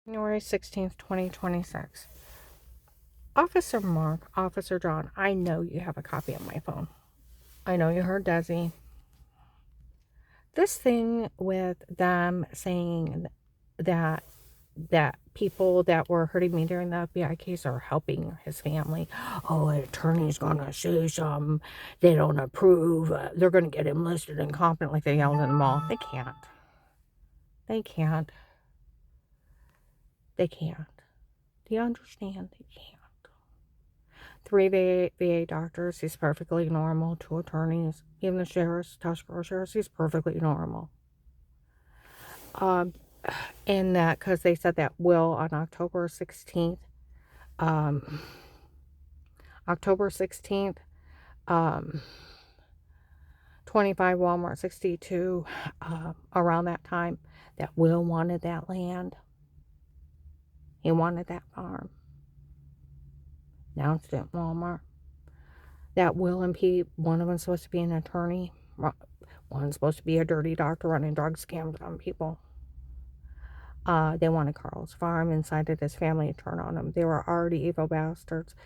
January 16th, 2026. Officer Mark, Officer John, I know you have a copy of my phone. I know you heard Desi. This thing with them saying that people that were hurting me during the FBI case are helping his family. Oh, an attorney's gonna say something. They don't approve. They're gonna get him listed incompetent like they yelled in the mall. They can't. They can't. They can't. Do you understand? They can't. 3 VA doctors, he's perfectly normal. 2 attorneys, even the sheriff's, Tuscarora sheriff's, he's perfectly normal. And that, because they said that will on October 16th, October 16th, 25 Walmart 62, around that time, that Will wanted that land. He wanted that farm. Announced it at Walmart. That Will and Pete, one of them's supposed to be an attorney. One's supposed to be a dirty doctor running drug scams on people. They wanted Carl's farm, incited his family to turn on him. They were already evil bastards.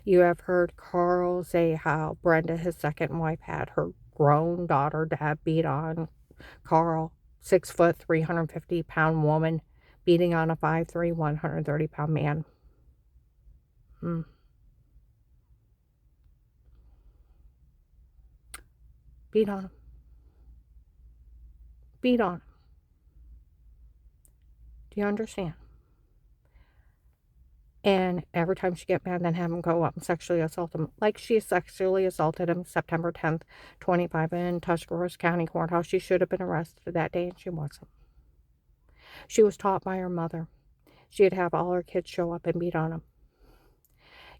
You have heard Carl say how Brenda, his second wife, had her grown daughter Deb beat on Carl, 6 foot, 350-pound woman, beating on a 5'3", 130-pound man. Beat on him. Beat on him. Do you understand? And every time she get mad, then have him go up and sexually assault him. Like she sexually assaulted him September 10th, 25 in Tuscarawas County Courthouse. She should have been arrested that day, and she wasn't. She was taught by her mother. She'd have all her kids show up and beat on him.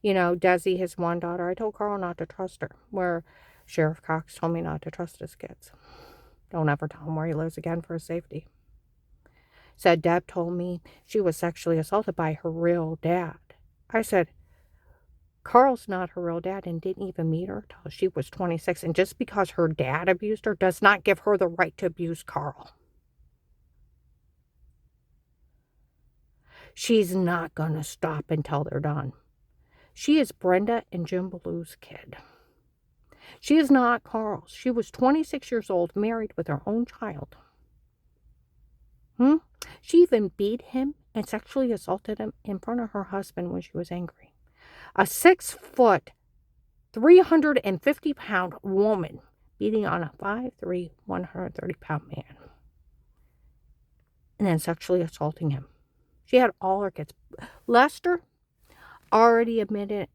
You know, Desi, his one daughter, I told Carl not to trust her, where Sheriff Cox told me not to trust his kids. Don't ever tell him where he lives again for his safety. Said Deb told me she was sexually assaulted by her real dad. I said, Carl's not her real dad and didn't even meet her till she was 26. And just because her dad abused her does not give her the right to abuse Carl. She's not going to stop until they're done. She is Brenda and Jim Blue's kid. She is not Carl's. She was 26 years old, married with her own child. She even beat him and sexually assaulted him in front of her husband when she was angry. A 6 foot, 350-pound woman beating on a 5'3", 130-pound man. And then sexually assaulting him. She had all her kids. Lester already admitted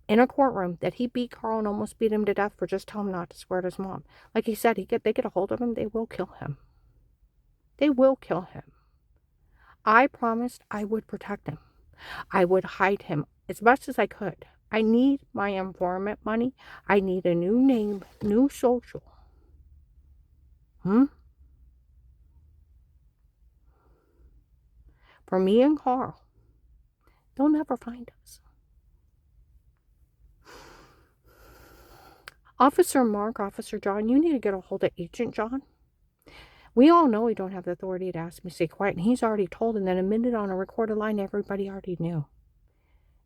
in a courtroom that he beat Carl and almost beat him to death for just telling him not to swear at his mom. Like he said, they get a hold of him, they will kill him. They will kill him. I promised I would protect him. I would hide him as best as I could. I need my informant money. I need a new name, new social. For me and Carl. They'll never find us. Officer Mark, Officer John, you need to get a hold of Agent John. We all know we don't have the authority to ask me to stay quiet, and he's already told, and then admitted on a recorded line everybody already knew.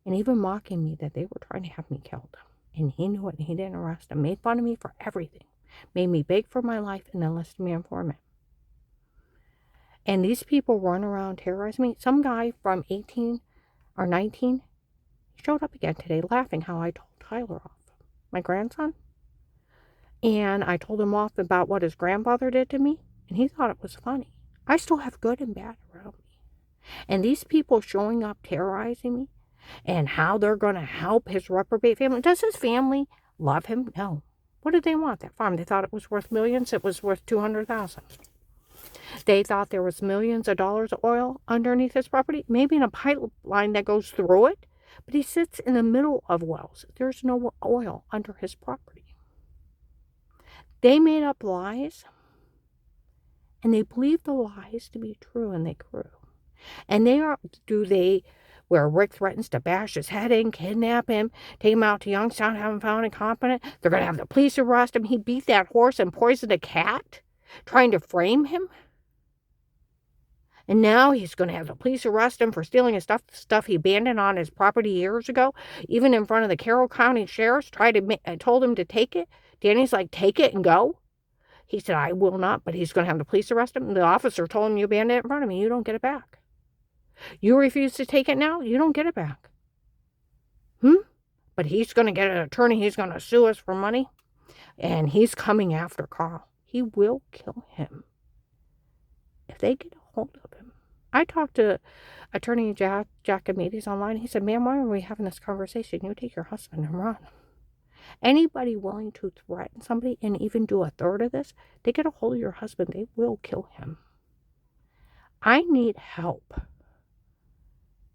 And even mocking me that they were trying to have me killed. And he knew it, and he didn't arrest him. Made fun of me for everything. Made me beg for my life, and then listed me informant. And these people run around terrorizing me. Some guy from 18 or 19 showed up again today laughing how I told Tyler off, my grandson. And I told him off about what his grandfather did to me. And he thought it was funny. I still have good and bad around me. And these people showing up terrorizing me and how they're going to help his reprobate family. Does his family love him? No. What did they want? That farm. They thought it was worth millions. It was worth $200,000. They thought there was millions of dollars of oil underneath his property. Maybe in a pipeline that goes through it. But he sits in the middle of wells. There's no oil under his property. They made up lies. And they believed the lies to be true, and they grew. And where Rick threatens to bash his head in, kidnap him, take him out to Youngstown, have him found incompetent. They're going to have the police arrest him. He beat that horse and poisoned a cat, trying to frame him. And now he's going to have the police arrest him for stealing his stuff he abandoned on his property years ago. Even in front of the Carroll County Sheriff's, told him to take it. Danny's like, take it and go. He said, I will not, but he's going to have the police arrest him. The officer told him, you abandoned it in front of me. You don't get it back. You refuse to take it now, you don't get it back. But he's going to get an attorney. He's going to sue us for money. And he's coming after Carl. He will kill him if they get a hold of him. I talked to attorney Jack Amides online. He said, ma'am, why are we having this conversation? You take your husband and run. Anybody willing to threaten somebody and even do a third of this, they get a hold of your husband, they will kill him. I need help.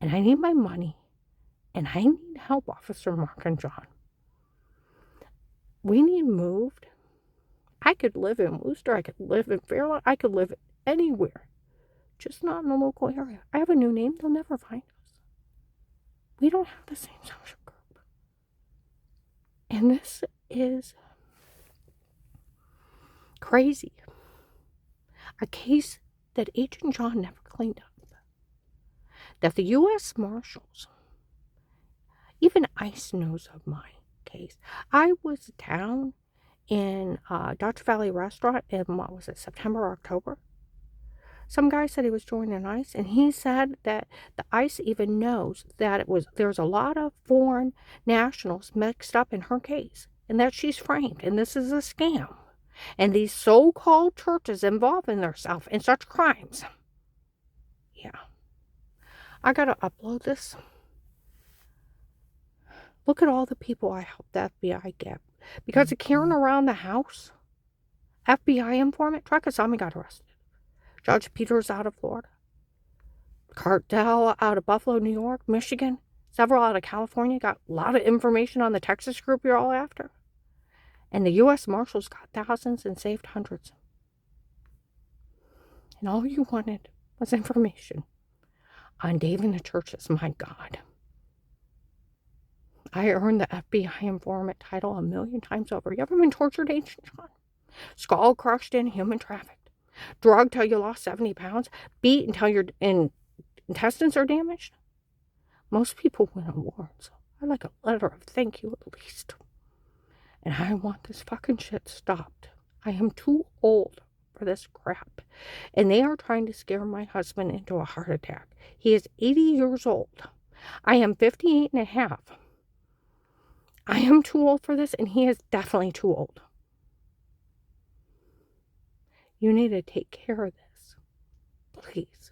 And I need my money. And I need help, Officer Mark and John. We need moved. I could live in Worcester. I could live in Fairlawn. I could live anywhere. Just not in the local area. I have a new name. They'll never find us. We don't have the same social group. And this is crazy. A case that Agent John never cleaned up. That the U.S. Marshals, even ICE knows of my case. I was down in Dutch Valley Restaurant in, September or October. Some guy said he was joining ICE, and he said that the ICE even knows that there's a lot of foreign nationals mixed up in her case, and that she's framed, and this is a scam. And these so-called churches involving themselves in such crimes. Yeah. I gotta upload this. Look at all the people I helped the FBI get. Because of carrying around the house, FBI informant, Trakasami got arrested. Judge Peters out of Florida. Cartel out of Buffalo, New York, Michigan. Several out of California. Got a lot of information on the Texas group you're all after. And the U.S. Marshals got thousands and saved hundreds. And all you wanted was information on Dave and the churches. My God. I earned the FBI informant title 1,000,000 times over. You ever been tortured, Agent John? Skull crushed in, human trafficked. Drugged till you lost 70 pounds. Beat until your intestines are damaged. Most people win awards. I like a letter of thank you at least. And I want this fucking shit stopped. I am too old for this crap. And they are trying to scare my husband into a heart attack. He is 80 years old. I am 58 and a half. I am too old for this, and he is definitely too old. You need to take care of this. Please.